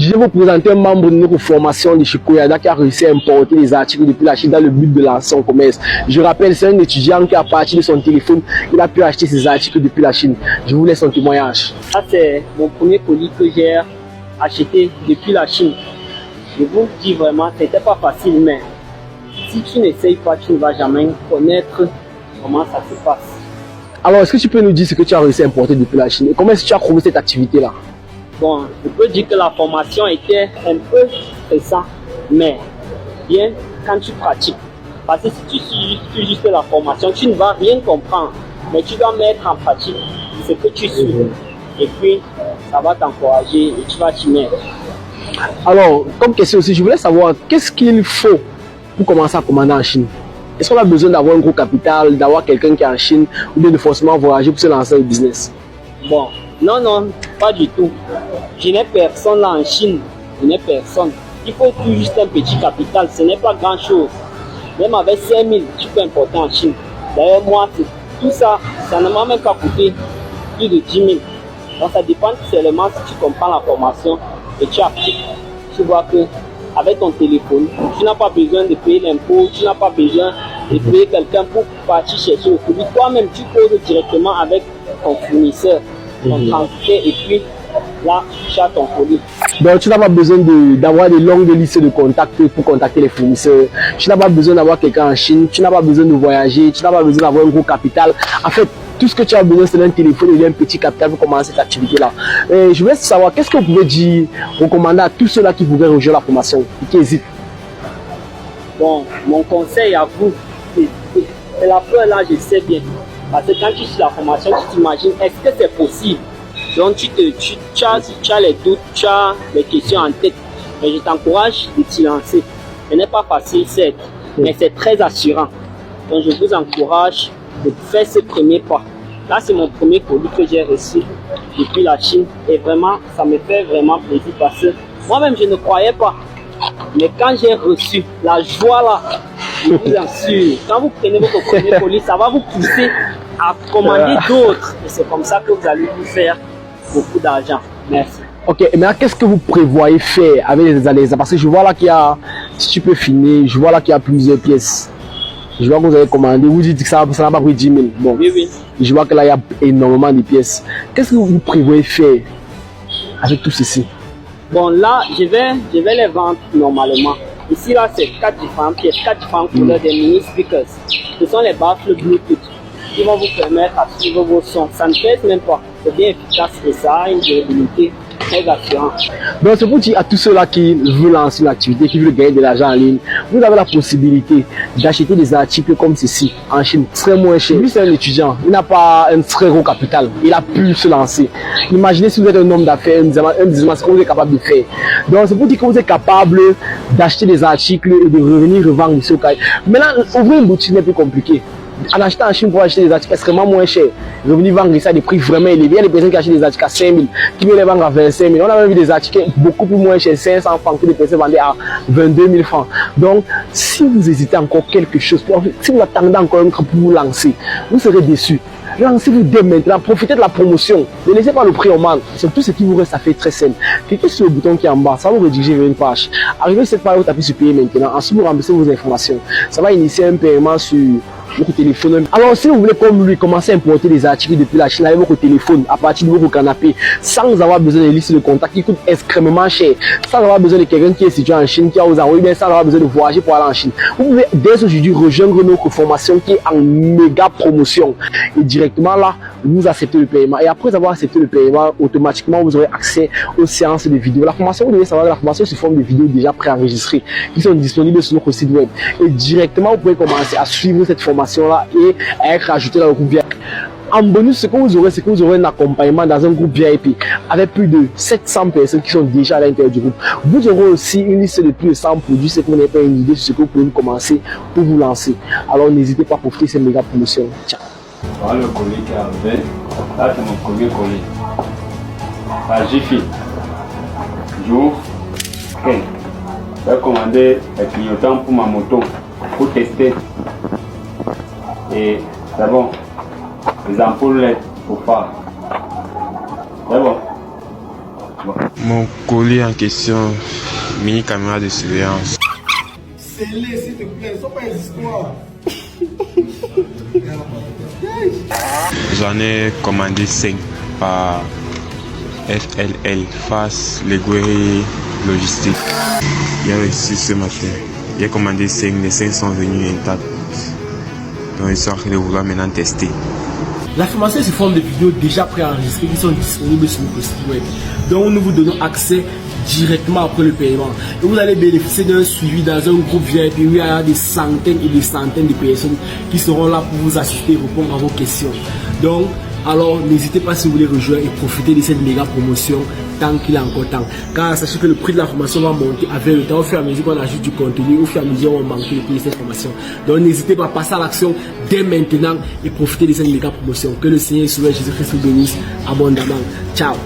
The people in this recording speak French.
Je vais vous présenter un membre de notre formation de chez Koyada qui a réussi à importer des articles depuis la Chine dans le but de lancer son commerce. Je rappelle, c'est un étudiant qui, à partir de son téléphone, il a pu acheter ses articles depuis la Chine. Je vous laisse son témoignage. Ça, c'est mon premier colis que j'ai acheté depuis la Chine. Je vous dis vraiment, c'était pas facile, mais si tu n'essayes pas, tu ne vas jamais connaître comment ça se passe. Alors, est-ce que tu peux nous dire ce que tu as réussi à importer depuis la Chine et comment est-ce que tu as trouvé cette activité-là? Bon, je peux dire que la formation était un peu stressante, mais bien quand tu pratiques. Parce que si tu suis juste la formation, tu ne vas rien comprendre, mais tu dois mettre en pratique ce que tu suis. Et puis, ça va t'encourager et tu vas t'y mettre. Alors, comme question aussi, je voulais savoir qu'est-ce qu'il faut pour commencer à commander en Chine? Est-ce qu'on a besoin d'avoir un gros capital, d'avoir quelqu'un qui est en Chine ou bien de forcément voyager pour se lancer au business? Bon, non, pas du tout. Je n'ai personne là en Chine. Je n'ai personne. Il faut tout juste un petit capital. Ce n'est pas grand-chose. Même avec 5 000, tu peux importer en Chine. D'ailleurs, moi, tout ça, ça ne m'a même pas coûté plus de 10 000. Donc, ça dépend seulement si tu comprends la formation et tu appliques. Tu vois que avec ton téléphone, tu n'as pas besoin de payer l'impôt, tu n'as pas besoin de payer quelqu'un pour partir chercher le produit. Toi-même, tu causes directement avec ton fournisseur, ton transfert, et puis là, tu as ton produit. Donc, tu n'as pas besoin d'avoir des longues listes de contacts pour contacter les fournisseurs. Tu n'as pas besoin d'avoir quelqu'un en Chine, tu n'as pas besoin de voyager, tu n'as pas besoin d'avoir un gros capital. En fait, tout ce que tu as besoin, c'est d'un téléphone et d'un petit capital pour commencer cette activité-là. Je voulais savoir, qu'est-ce que vous pouvez dire, recommander à tous ceux-là qui voudraient rejoindre la formation et qui hésitent? Bon, mon conseil à vous, c'est la peur là, je sais bien. Parce que quand tu suis la formation, tu t'imagines, est-ce que c'est possible? Donc tu as les doutes, tu as les questions en tête. Mais je t'encourage de t'y lancer. Ce n'est pas facile, certes, mais c'est très assurant. Donc je vous encourage de faire ce premier pas. Là, c'est mon premier colis que j'ai reçu depuis la Chine. Et vraiment, ça me fait vraiment plaisir parce que moi-même, je ne croyais pas. Mais quand j'ai reçu la joie là, je vous assure, quand vous prenez votre premier colis, ça va vous pousser à commander d'autres. Et c'est comme ça que vous allez vous faire beaucoup d'argent. Merci. Ok, et maintenant, qu'est-ce que vous prévoyez faire avec les années? Parce que je vois là qu'il y a, si tu peux finir, je vois là qu'il y a plusieurs pièces. Je vois que vous avez commandé, vous dites que ça n'a pas pris 10 000. Bon, Oui. Je vois que là, il y a énormément de pièces. Qu'est-ce que vous prévoyez faire avec tout ceci? Bon, là, je vais les vendre normalement. Ici, là, c'est 4 différentes pièces, 4 différentes couleurs des mini speakers. Ce sont les baffles Bluetooth qui vont vous permettre à suivre vos sons. Ça ne pèse même pas. C'est bien efficace et ça a une durabilité très assurante. Donc, c'est pour dire à tous ceux-là qui veulent lancer une activité, qui veulent gagner de l'argent en ligne, vous avez la possibilité d'acheter des articles comme ceci en Chine, très moins cher. Lui, c'est un étudiant, il n'a pas un très gros capital, il a pu se lancer. Imaginez si vous êtes un homme d'affaires, un businessman, ce que vous êtes capable de faire. Donc, c'est pour dire que vous êtes capable d'acheter des articles et de revenir revendre ici au Caire. Maintenant, ouvrir une boutique n'est plus compliqué. En achetant en Chine pour acheter des articles extrêmement moins chers, revenir vendre ça à des prix vraiment élevés. Il y a des personnes qui achètent des articles à 5 000, qui veulent les vendre à 25 000. On a même vu des articles beaucoup plus moins chers, 500 francs, que des personnes vendaient à 22 000 francs. Donc, si vous hésitez encore quelque chose, si vous attendez encore un temps pour vous lancer, vous serez déçus. Lancez-vous dès maintenant, profitez de la promotion. Ne laissez pas le prix au mal. C'est tout ce qui vous reste à faire très simple. Cliquez sur le bouton qui est en bas, ça va vous rediriger vers une page. Arrivez sur cette page, vous tapez sur payer maintenant. Ensuite, vous remplissez vos informations. Ça va initier un paiement sur votre téléphone. Alors, si vous voulez, comme lui, commencer à importer des articles depuis la Chine avec votre téléphone, à partir de votre canapé, sans avoir besoin de listes de contacts qui coûtent extrêmement cher, sans avoir besoin de quelqu'un qui est situé en Chine, qui a aux envoyés, bien sans avoir besoin de voyager pour aller en Chine, vous pouvez dès aujourd'hui rejoindre notre formation qui est en méga promotion. Et directement là, vous acceptez le paiement. Et après avoir accepté le paiement, automatiquement, vous aurez accès aux séances de vidéos. La formation, vous devez savoir que la formation se forme de vidéos déjà préenregistrées qui sont disponibles sur notre site web. Et directement, vous pouvez commencer à suivre cette formation là et à être ajouté dans le groupe VIP. En bonus, ce que vous aurez, c'est que vous aurez un accompagnement dans un groupe VIP avec plus de 700 personnes qui sont déjà à l'intérieur du groupe. Vous aurez aussi une liste de plus de 100 produits, c'est que vous n'avez pas une idée sur ce que vous pouvez commencer pour vous lancer. Alors n'hésitez pas à profiter de cette méga promotion. Ciao. Voilà le colis qui est arrivé. Là, c'est mon premier colis. La Jiffy. J'ouvre. Ok. Je vais commander un clignotant pour ma moto pour tester. Et c'est bon. Les ampoules LED pour pas. C'est bon. Mon colis en question, mini caméra de surveillance. Scellez, s'il te plaît, ça pas une histoire. J'en ai commandé 5 par FLL, Face Leguerie Logistique. Il y a reçu ce matin. J'ai commandé 5, les 5 sont venus intacts. Donc ils sont en train de vouloir maintenant tester. La formation est sous forme de vidéos déjà préenregistrées qui sont disponibles sur notre site web. Donc nous vous donnons accès directement après le paiement. Et vous allez bénéficier d'un suivi dans un groupe VIP où il y a des centaines et des centaines de personnes qui seront là pour vous assister et répondre à vos questions. Donc, alors n'hésitez pas si vous voulez rejoindre et profiter de cette méga promotion tant qu'il est encore temps. Car sachez que le prix de la formation va monter avec le temps au fur et à mesure qu'on ajoute du contenu, au fur et à mesure on va manquer le prix de cette formation. Donc n'hésitez pas à passer à l'action dès maintenant et profiter de cette méga promotion. Que le Seigneur soit Jésus-Christ vous bénisse abondamment. Ciao.